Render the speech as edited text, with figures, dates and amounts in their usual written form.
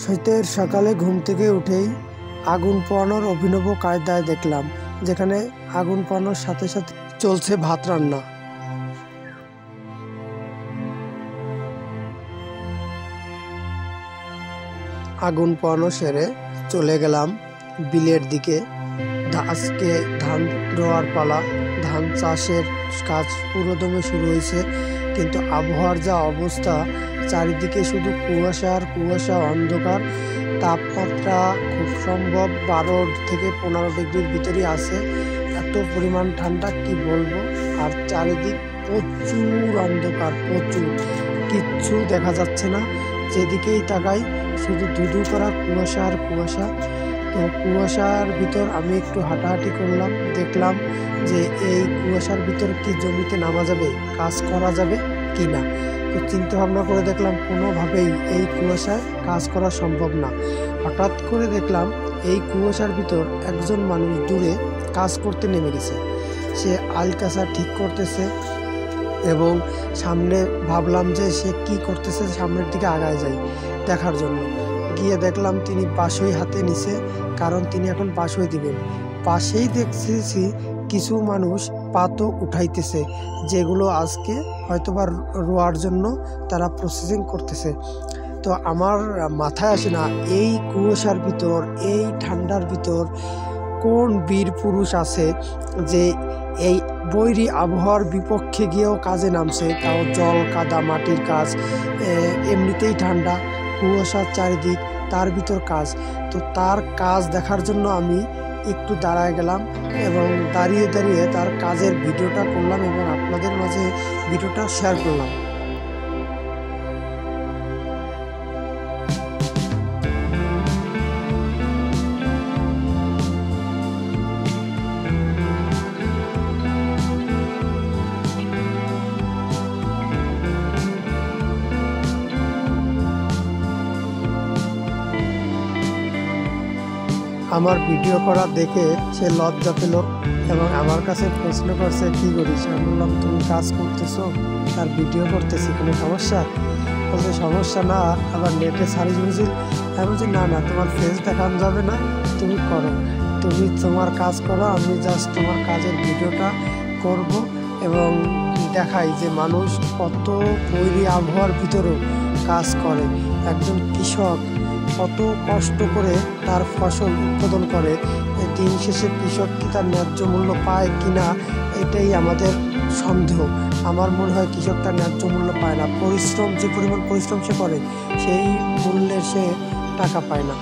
শীতের সকালে ঘুম থেকে উঠেই আগুন পোহানোর অভিনব কায়দায় দেখলাম, যেখানে আগুন পোহানোর সাথে সাথে চলছে ভাত রান্না। আগুন পোহানো সেরে চলে গেলাম বিলের দিকে। আজকে ধান রোয়ার পালা, ধান চাষের কাজ পুরোদমে শুরু হয়েছে, কিন্তু আবহাওয়ার যা অবস্থা, চারিদিকে শুধু কুয়াশা আর কুয়াশা, অন্ধকার। তাপমাত্রা খুব সম্ভব 12 থেকে 15 ডিগ্রির ভিতরেই আছে। এত পরিমাণ ঠান্ডা কি বলবো। আর চারিদিক প্রচুর অন্ধকার, প্রচুর, কিচ্ছু দেখা যাচ্ছে না। যেদিকেই তাকাই শুধু ধুধু করা কুয়াশা আর কুয়াশা। তো কুয়াশার ভিতর আমি একটু হাঁটাহাঁটি করলাম, দেখলাম যে এই কুয়াশার ভিতর কি জমিতে নামা যাবে, কাজ করা যাবে কি না। তো চিন্তা ভাবনা করে দেখলাম কোনোভাবেই এই কুয়াশায় কাজ করা সম্ভব না। হঠাৎ করে দেখলাম এই কুয়াশার ভিতর একজন মানুষ দূরে কাজ করতে নেমে গেছে। সে আলকাসা ঠিক করতেছে এবং সামনে ভাবলাম যে সে কি করতেছে, সামনের দিকে আগায় যাই দেখার জন্য। গিয়ে দেখলাম তিনি বাঁশই হাতে নিছে, কারণ তিনি এখন বাঁশই দিবেন। পাশেই দেখতেছি কিছু মানুষ পাতও উঠাইতেছে, যেগুলো আজকে হয়তোবা রোয়ার জন্য তারা প্রসেসিং করতেছে। তো আমার মাথায় আসে না, এই কুয়াশার ভিতর, এই ঠান্ডার ভিতর কোন বীর পুরুষ আছে যে এই বৈরী আবহাওয়ার বিপক্ষে গিয়েও কাজে নামছে, তাও জল কাদা মাটির কাজ, এমনিতেই ঠান্ডা, কুয়াশার চারিদিক, তার ভিতর কাজ। তো তার কাজ দেখার জন্য আমি একটু দাঁড়ায় গেলাম এবং দাঁড়িয়ে দাঁড়িয়ে তার কাজের ভিডিওটা করলাম এবং আপনাদের মাঝে ভিডিওটা শেয়ার করলাম। আমার ভিডিও করা দেখে সে লজ্জা পেল এবং আমার কাছে প্রশ্ন করছে, কী করিস? আমি বললাম, তুমি কাজ করতেছো তার ভিডিও করতেছি, কোনো সমস্যা? বলছে সমস্যা না, আবার নেটে সার্চ বুঝি। আমি বলছি না না, তোমার ফেস দেখানো যাবে না, তুমি করো, তুমি তোমার কাজ করো, আমি জাস্ট তোমার কাজের ভিডিওটা করব এবং দেখাই যে মানুষ কত বৈরী আবহাওয়ার ভিতরেও কাজ করে। একজন কৃষক কত কষ্ট করে তার ফসল উৎপাদন করে, দিন শেষে কৃষক কি তার ন্যায্য মূল্য পায় কিনা এটাই আমাদের সন্দেহ। আমার মনে হয় কৃষক তার ন্যায্য মূল্য পায় না। পরিশ্রম, যে পরিমাণ পরিশ্রম সে করে, সেই মূল্যে সে টাকা পায় না।